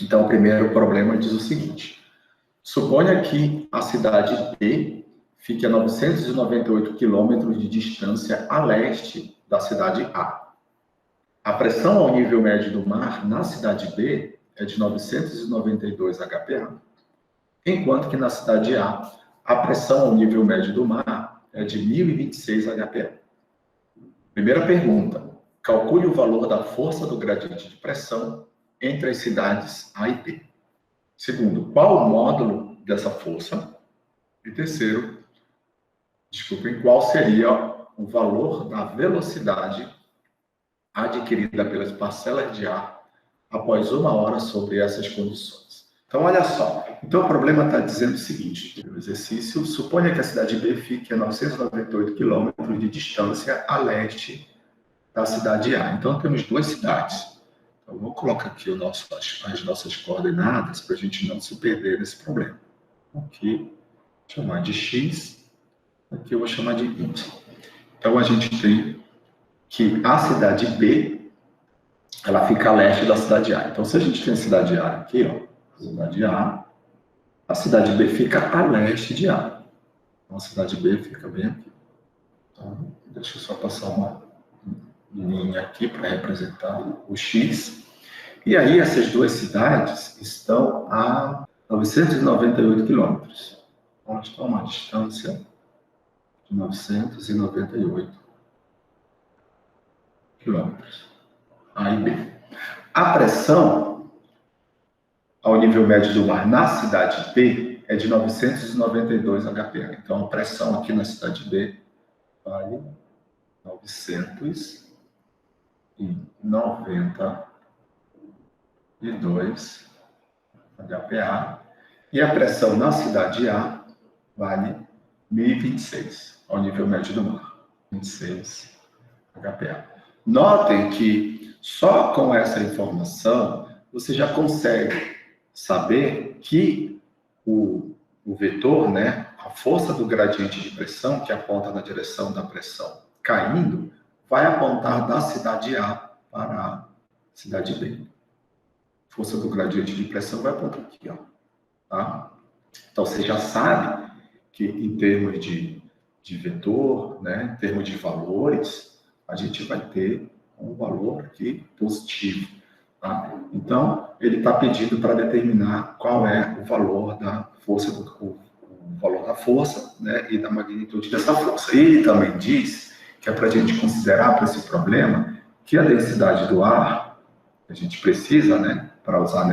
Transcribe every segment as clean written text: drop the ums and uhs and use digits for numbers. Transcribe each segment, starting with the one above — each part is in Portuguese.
Então, o primeiro problema diz o seguinte: suponha que a cidade B fique a 998 quilômetros de distância a leste da cidade A. A pressão ao nível médio do mar na cidade B é de 992 HPA, enquanto que na cidade a pressão ao nível médio do mar é de 1026 HPA. Primeira pergunta: calcule o valor da força do gradiente de pressão entre as cidades A e B. Segundo, qual o módulo dessa força? E terceiro, qual seria o valor da velocidade adquirida pelas parcelas de ar após 1 hora sobre essas condições. Então, olha só. Então, o problema está dizendo o seguinte: o exercício suponha que a cidade B fique a 998 quilômetros de distância a leste da cidade A. Então, temos duas cidades. Então, vou colocar aqui as nossas coordenadas para a gente não se perder nesse problema. Aqui, vou chamar de X. Aqui eu vou chamar de Y. Então, a gente tem que a cidade B, ela fica a leste da cidade A. Então, se a gente tem a cidade A aqui, ó, a cidade B fica a leste de A. Então, a cidade B fica bem aqui. Então, deixa eu só passar uma linha aqui para representar o X. E aí, essas duas cidades estão a 998 quilômetros. Então, estão a uma distância de 998 quilômetros. A e B. A pressão ao nível médio do mar na cidade B é de 992 HPA. Então, a pressão aqui na cidade B vale 992 HPA. E a pressão na cidade A vale 1026 ao nível médio do mar. 26 HPA. Notem que só com essa informação você já consegue saber que o vetor, né, a força do gradiente de pressão, que aponta na direção da pressão caindo, vai apontar da cidade A para a cidade B. A força do gradiente de pressão vai apontar aqui, ó. Tá? Então, você já sabe que em termos de vetor, né, em termos de valores, a gente vai ter um valor aqui positivo. Tá? Então, ele está pedindo para determinar qual é o valor da força, o valor da força, né, e da magnitude dessa força. E ele também diz que é para a gente considerar para esse problema que a densidade do ar, a gente precisa, né, para usar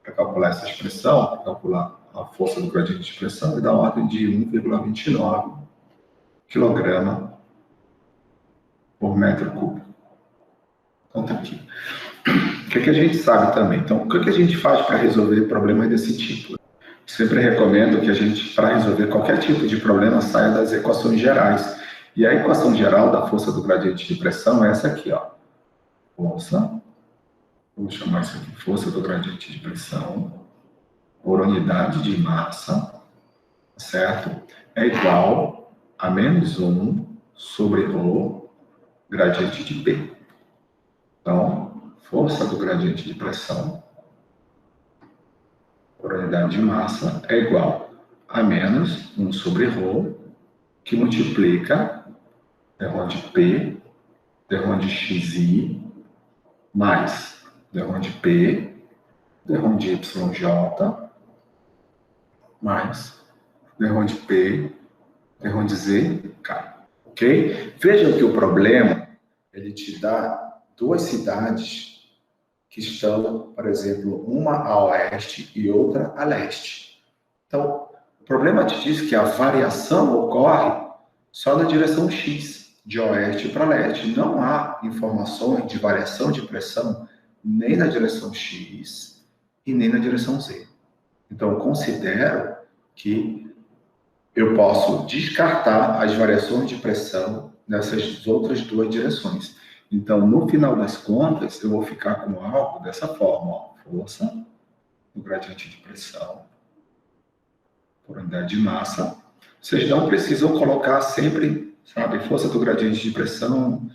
para calcular essa expressão, para calcular a força do gradiente de pressão, é da ordem de 1,29 kg por metro cúbico. Então, tá aqui. O que a gente sabe também? Então, o que a gente faz para resolver problemas desse tipo? Sempre recomendo que a gente, para resolver qualquer tipo de problema, saia das equações gerais. E a equação geral da força do gradiente de pressão é essa aqui, ó. Força, vou chamar isso aqui, força do gradiente de pressão por unidade de massa, certo? É igual a menos 1 sobre ρ gradiente de P. Então, força do gradiente de pressão por unidade de massa é igual a menos 1 sobre ρ, que multiplica d de P, d de xi, mais d de P, d de YJ, mais d de P, d de ZK. Ok? Vejam que o problema, ele te dá duas cidades que estão, por exemplo, uma a oeste e outra a leste. Então, o problema te diz que a variação ocorre só na direção X, de oeste para leste. Não há informações de variação de pressão nem na direção X e nem na direção Z. Então, eu considero que eu posso descartar as variações de pressão nessas outras duas direções. Então, no final das contas, eu vou ficar com algo dessa forma, ó, força do gradiente de pressão por unidade de massa. Vocês não precisam colocar sempre, sabe, força do gradiente de pressão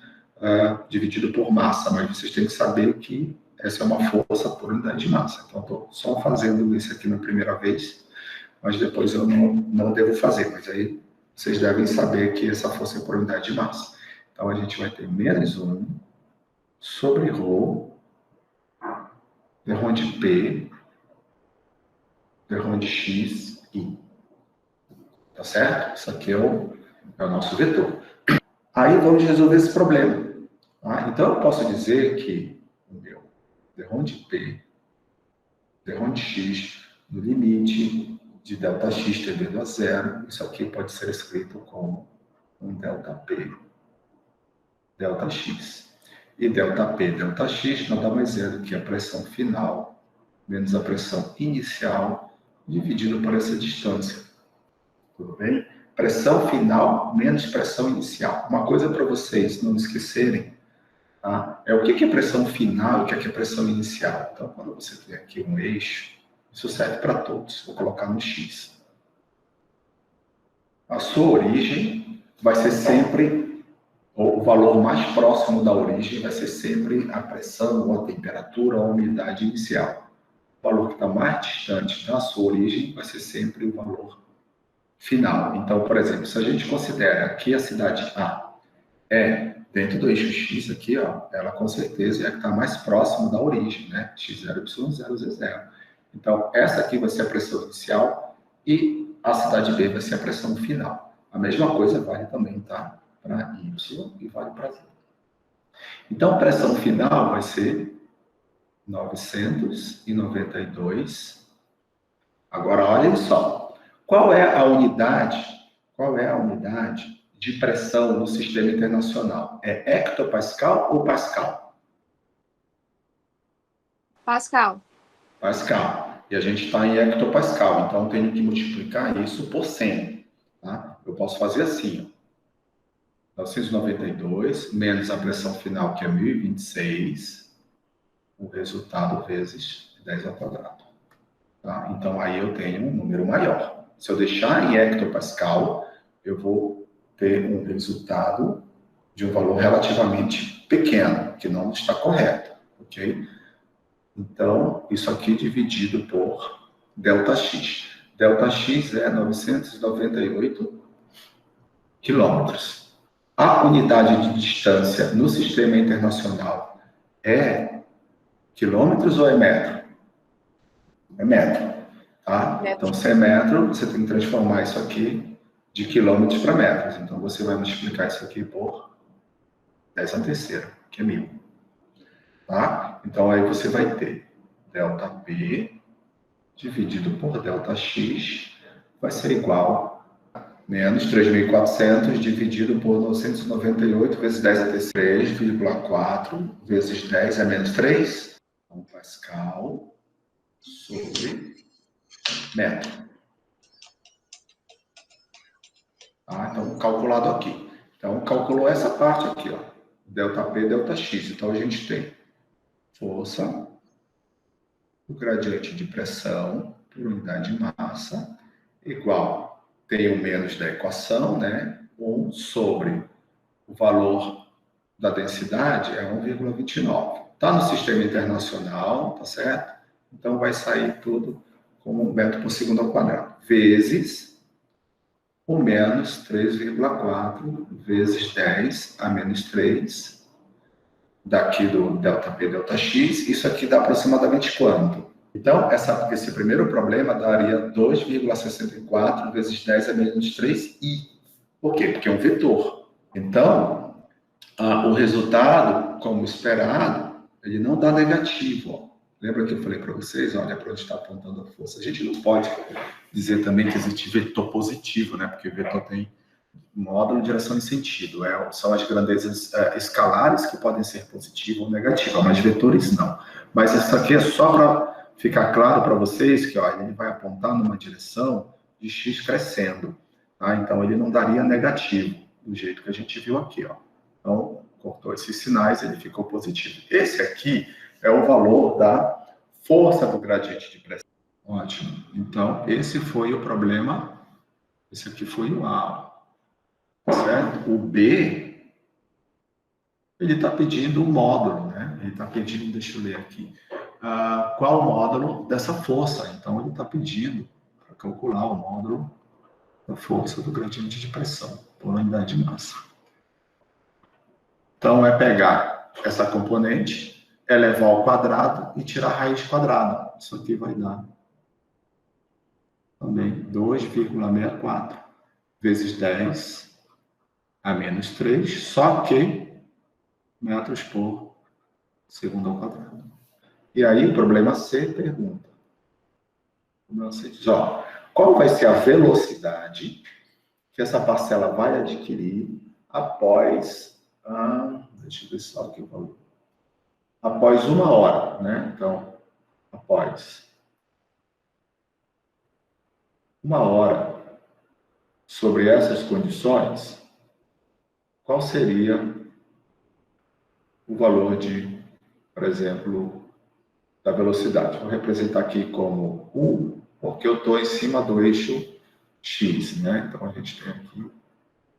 dividido por massa, mas vocês têm que saber que essa é uma força por unidade unidade de massa. Então, estou só fazendo isso aqui na primeira vez, mas depois eu não devo fazer. Mas aí vocês devem saber que essa força é por unidade de massa. Então, a gente vai ter menos 1 sobre ρ, d de P, d de x, I. Tá certo? Isso aqui é o nosso vetor. Aí vamos resolver esse problema. Tá? Então, eu posso dizer que o meu d de P, d de x, no limite de ΔX tendendo a zero, isso aqui pode ser escrito como um ΔP, ΔX. E ΔP, ΔX nada mais é do que a pressão final menos a pressão inicial dividido por essa distância. Tudo bem? Pressão final menos pressão inicial. Uma coisa para vocês não esquecerem, tá? É o que é pressão final e o que é pressão inicial. Então, quando você tem aqui um eixo, isso serve para todos. Vou colocar no X. A sua origem vai ser sempre, o valor mais próximo da origem vai ser sempre a pressão, ou a temperatura, ou a umidade inicial. O valor que está mais distante da sua origem vai ser sempre o valor final. Então, por exemplo, se a gente considera que a cidade A é dentro do eixo X aqui, ó, ela com certeza é a que está mais próximo da origem, né? X0, Y0, Z0. Então, essa aqui vai ser a pressão inicial e a cidade B vai ser a pressão final. A mesma coisa vale também, tá? Para Y e vale para Z. Então, a pressão final vai ser 992. Agora, olhem só. Qual é a unidade de pressão no sistema internacional? É hectopascal ou pascal? Pascal. Pascal. E a gente está em hectopascal, então eu tenho que multiplicar isso por 100. Tá? Eu posso fazer assim, ó. 992 menos a pressão final, que é 1026, o resultado vezes 10 ao quadrado. Tá? Então, aí eu tenho um número maior. Se eu deixar em hectopascal, eu vou ter um resultado de um valor relativamente pequeno, que não está correto, ok? Então, isso aqui dividido por ΔX. ΔX é 998 quilômetros. A unidade de distância no sistema internacional é quilômetros ou é metro? É metro. Tá? Então, se é metro, você tem que transformar isso aqui de quilômetros para metros. Então, você vai multiplicar isso aqui por 10 a terceira, que é 1000. Tá? Então, aí você vai ter ΔP dividido por ΔX vai ser igual a menos 3.400 dividido por 998 vezes 10 a terceira, 3,4 vezes 10 é menos 3. Então, Pascal sobre metro. Tá? Então, calculado aqui. Então, calculou essa parte aqui, ó. ΔP, ΔX. Então, a gente tem força, o gradiente de pressão por unidade de massa, igual, tem o menos da equação, né? 1 sobre o valor da densidade é 1,29. Está no sistema internacional, tá certo? Então, vai sair tudo como 1 metro por segundo ao quadrado, vezes o menos 3,4 vezes 10 a menos 3, daqui do ΔP, ΔX, isso aqui dá aproximadamente quanto? Então, esse primeiro problema daria 2,64 vezes 10 a menos 3i. Por quê? Porque é um vetor. Então, o resultado, como esperado, ele não dá negativo. Ó. Lembra que eu falei para vocês? Olha para onde está apontando a força. A gente não pode dizer também que existe vetor positivo, né? Porque o vetor tem módulo, direção e sentido. São as grandezas escalares que podem ser positiva ou negativa, mas vetores não. Mas isso aqui é só para ficar claro para vocês que ó, ele vai apontar numa direção de x crescendo. Tá? Então, ele não daria negativo, do jeito que a gente viu aqui. Ó. Então, cortou esses sinais, ele ficou positivo. Esse aqui é o valor da força do gradiente de pressão. Ótimo. Então, esse foi o problema. Esse aqui foi o A. Certo? O B, ele está pedindo um módulo, né? Ele está pedindo, deixa eu ler aqui, qual o módulo dessa força. Então, ele está pedindo para calcular o módulo da força do gradiente de pressão por unidade de massa. Então, é pegar essa componente, elevar ao quadrado e tirar a raiz quadrada. Isso aqui vai dar também 2,64 vezes 10 a menos 3, só que metros por segundo ao quadrado. E aí, o problema C pergunta. O problema C diz, qual vai ser a velocidade que essa parcela vai adquirir após... deixa eu ver só aqui o valor. Após 1 hora, né? Então, após 1 hora sobre essas condições, qual seria o valor de, por exemplo, da velocidade? Vou representar aqui como U, porque eu estou em cima do eixo X, né? Então, a gente tem aqui,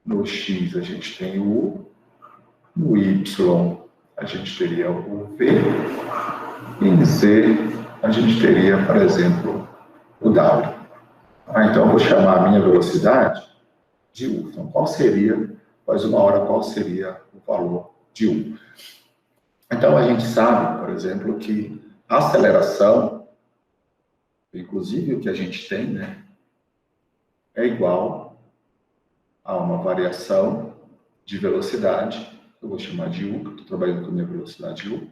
no X, a gente tem o U, no Y, a gente teria o V, e em Z, a gente teria, por exemplo, o W. Então, eu vou chamar a minha velocidade de U. Então, qual seria, após 1 hora, qual seria o valor de U? Então, a gente sabe, por exemplo, que a aceleração, inclusive o que a gente tem, né, é igual a uma variação de velocidade, eu vou chamar de U, que eu estou trabalhando com a minha velocidade U,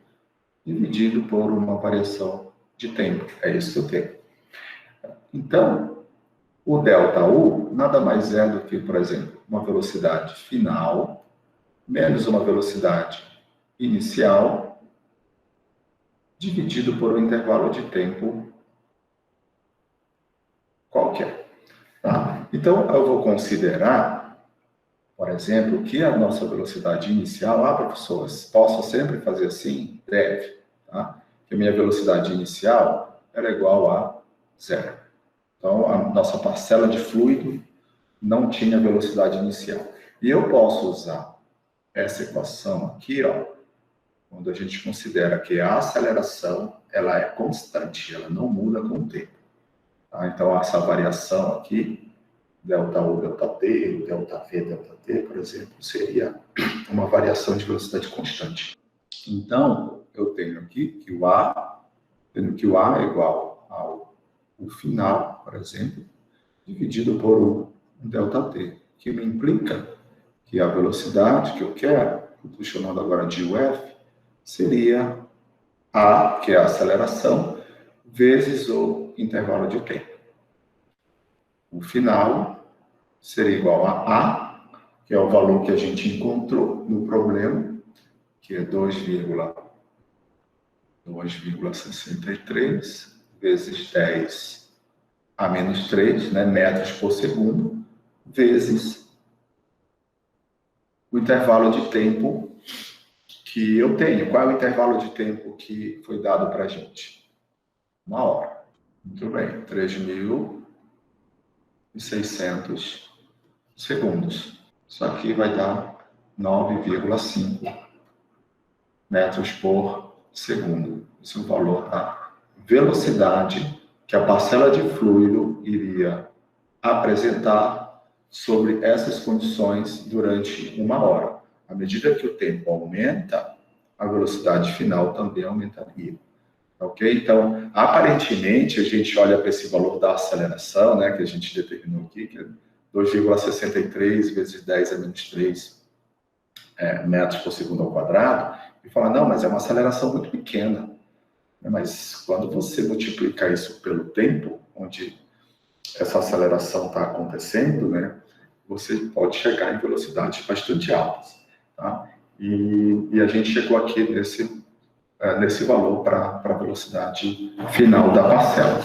dividido por uma variação de tempo. É isso que eu tenho. Então, o ΔU nada mais é do que, por exemplo, uma velocidade final menos uma velocidade inicial dividido por um intervalo de tempo qualquer. Tá? Então, eu vou considerar, por exemplo, que a nossa velocidade inicial... professor, posso sempre fazer assim? Deve. Tá? Que a minha velocidade inicial era igual a 0. Então, a nossa parcela de fluido não tinha velocidade inicial. E eu posso usar essa equação aqui, quando a gente considera que a aceleração ela é constante, ela não muda com o tempo. Tá? Então, essa variação aqui, ΔU, ΔT, ΔV, ΔT, por exemplo, seria uma variação de velocidade constante. Então, eu tenho aqui que o A é igual ao final, por exemplo, dividido por um ΔT, que me implica que a velocidade que eu quero, que eu estou chamando agora de UF, seria A, que é a aceleração, vezes o intervalo de tempo. O final seria igual a, que é o valor que a gente encontrou no problema, que é 2,63 vezes 10 a menos 3, né, metros por segundo, vezes o intervalo de tempo que eu tenho. Qual é o intervalo de tempo que foi dado para a gente? 1 hora. Muito bem, 3.600 segundos. Isso aqui vai dar 9,5 metros por segundo. Esse é o valor da velocidade que a parcela de fluido iria apresentar sobre essas condições durante 1 hora. À medida que o tempo aumenta, a velocidade final também aumentaria. Ok? Então, aparentemente, a gente olha para esse valor da aceleração, né, que a gente determinou aqui, que é 2,63 vezes 10 a menos 3 metros por segundo ao quadrado, e fala, não, mas é uma aceleração muito pequena. Mas quando você multiplica isso pelo tempo, onde essa aceleração está acontecendo, né, você pode chegar em velocidades bastante altas. Tá? E a gente chegou aqui nesse valor para a velocidade final da parcela.